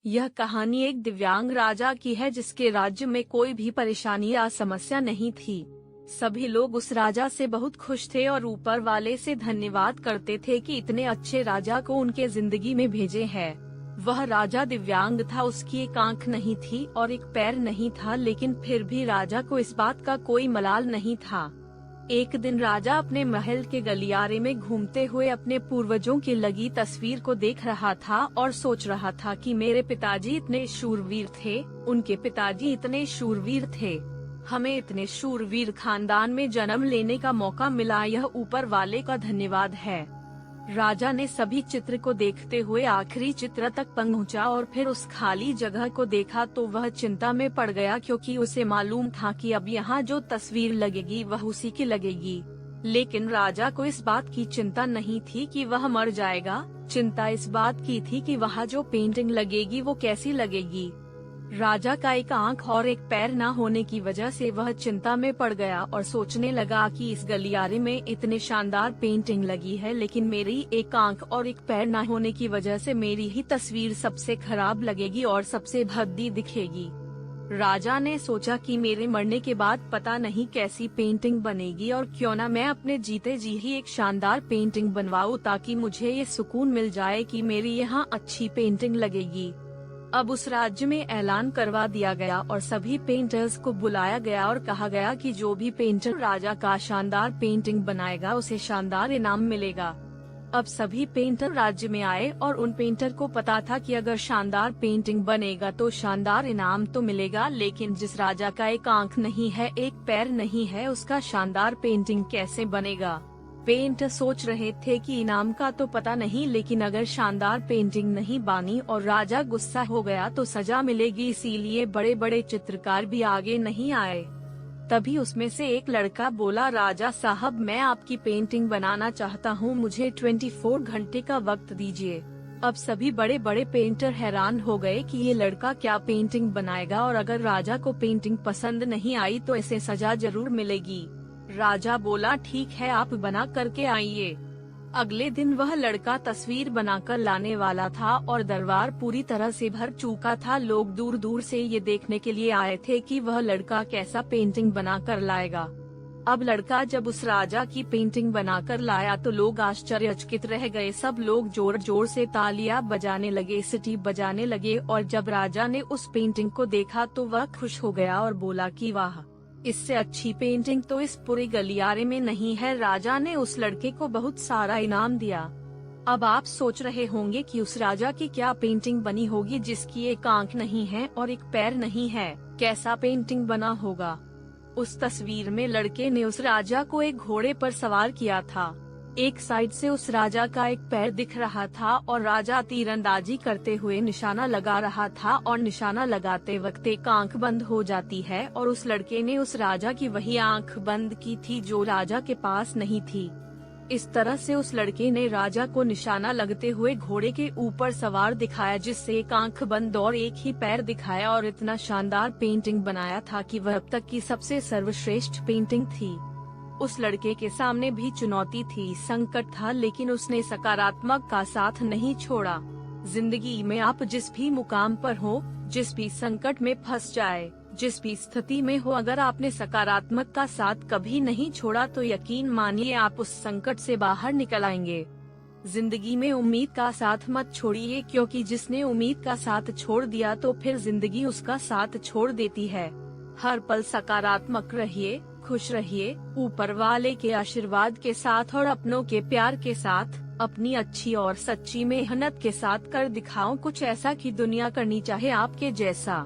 यह कहानी एक दिव्यांग राजा की है जिसके राज्य में कोई भी परेशानी या समस्या नहीं थी। सभी लोग उस राजा से बहुत खुश थे और ऊपर वाले से धन्यवाद करते थे कि इतने अच्छे राजा को उनके जिंदगी में भेजे हैं। वह राजा दिव्यांग था, उसकी एक आंख नहीं थी और एक पैर नहीं था, लेकिन फिर भी राजा को इस बात का कोई मलाल नहीं था। एक दिन राजा अपने महल के गलियारे में घूमते हुए अपने पूर्वजों की लगी तस्वीर को देख रहा था और सोच रहा था कि मेरे पिताजी इतने शूरवीर थे, उनके पिताजी इतने शूरवीर थे, हमें इतने शूरवीर खानदान में जन्म लेने का मौका मिला, यह ऊपर वाले का धन्यवाद है। राजा ने सभी चित्र को देखते हुए आखिरी चित्र तक पहुंचा और फिर उस खाली जगह को देखा तो वह चिंता में पड़ गया, क्योंकि उसे मालूम था कि अब यहाँ जो तस्वीर लगेगी वह उसी की लगेगी। लेकिन राजा को इस बात की चिंता नहीं थी कि वह मर जाएगा, चिंता इस बात की थी कि वहाँ जो पेंटिंग लगेगी वो कैसी लगेगी। राजा का एक आंख और एक पैर न होने की वजह से वह चिंता में पड़ गया और सोचने लगा कि इस गलियारे में इतने शानदार पेंटिंग लगी है, लेकिन मेरी एक आंख और एक पैर न होने की वजह से मेरी ही तस्वीर सबसे खराब लगेगी और सबसे भद्दी दिखेगी। राजा ने सोचा कि मेरे मरने के बाद पता नहीं कैसी पेंटिंग बनेगी, और क्यों न मैं अपने जीते जी ही एक शानदार पेंटिंग बनवाऊं, ताकि मुझे ये सुकून मिल जाए कि मेरी यहाँ अच्छी पेंटिंग लगेगी। अब उस राज्य में ऐलान करवा दिया गया और सभी पेंटर्स को बुलाया गया और कहा गया कि जो भी पेंटर राजा का शानदार पेंटिंग बनाएगा उसे शानदार इनाम मिलेगा। अब सभी पेंटर राज्य में आए और उन पेंटर को पता था कि अगर शानदार पेंटिंग बनेगा तो शानदार इनाम तो मिलेगा, लेकिन जिस राजा का एक आंख नहीं है, एक पैर नहीं है, उसका शानदार पेंटिंग कैसे बनेगा। पेंटर सोच रहे थे कि इनाम का तो पता नहीं, लेकिन अगर शानदार पेंटिंग नहीं बनी और राजा गुस्सा हो गया तो सजा मिलेगी, इसीलिए बड़े बड़े चित्रकार भी आगे नहीं आए। तभी उसमें से एक लड़का बोला, राजा साहब मैं आपकी पेंटिंग बनाना चाहता हूँ, मुझे 24 घंटे का वक्त दीजिए। अब सभी बड़े बड़े पेंटर हैरान हो गए कि ये लड़का क्या पेंटिंग बनाएगा, और अगर राजा को पेंटिंग पसंद नहीं आई तो इसे सजा जरूर मिलेगी। राजा बोला, ठीक है आप बना करके आइए। अगले दिन वह लड़का तस्वीर बनाकर लाने वाला था और दरबार पूरी तरह से भर चुका था। लोग दूर दूर से ये देखने के लिए आए थे कि वह लड़का कैसा पेंटिंग बनाकर लाएगा। अब लड़का जब उस राजा की पेंटिंग बनाकर लाया तो लोग आश्चर्यचकित रह गए। सब लोग जोर जोर से तालियां बजाने लगे, सीटी बजाने लगे, और जब राजा ने उस पेंटिंग को देखा तो वह खुश हो गया और बोला कि वाह, इससे अच्छी पेंटिंग तो इस पूरे गलियारे में नहीं है। राजा ने उस लड़के को बहुत सारा इनाम दिया। अब आप सोच रहे होंगे कि उस राजा की क्या पेंटिंग बनी होगी जिसकी एक आंख नहीं है और एक पैर नहीं है, कैसा पेंटिंग बना होगा। उस तस्वीर में लड़के ने उस राजा को एक घोड़े पर सवार किया था। एक साइड से उस राजा का एक पैर दिख रहा था और राजा तीरंदाजी करते हुए निशाना लगा रहा था, और निशाना लगाते वक्त एक आंख बंद हो जाती है, और उस लड़के ने उस राजा की वही आंख बंद की थी जो राजा के पास नहीं थी। इस तरह से उस लड़के ने राजा को निशाना लगते हुए घोड़े के ऊपर सवार दिखाया, जिससे एक आंख बंद और एक ही पैर दिखाया, और इतना शानदार पेंटिंग बनाया था कि वह अब तक की सबसे सर्वश्रेष्ठ पेंटिंग थी। उस लड़के के सामने भी चुनौती थी, संकट था, लेकिन उसने सकारात्मक का साथ नहीं छोड़ा। जिंदगी में आप जिस भी मुकाम पर हो, जिस भी संकट में फंस जाए, जिस भी स्थिति में हो, अगर आपने सकारात्मक का साथ कभी नहीं छोड़ा तो यकीन मानिए आप उस संकट से बाहर निकल आएंगे। जिंदगी में उम्मीद का साथ मत छोड़िए, क्योंकि जिसने उम्मीद का साथ छोड़ दिया तो फिर जिंदगी उसका साथ छोड़ देती है। हर पल सकारात्मक रहिए, खुश रहिए, ऊपर वाले के आशीर्वाद के साथ और अपनों के प्यार के साथ, अपनी अच्छी और सच्ची मेहनत के साथ कर दिखाओ कुछ ऐसा कि दुनिया करनी चाहे आपके जैसा।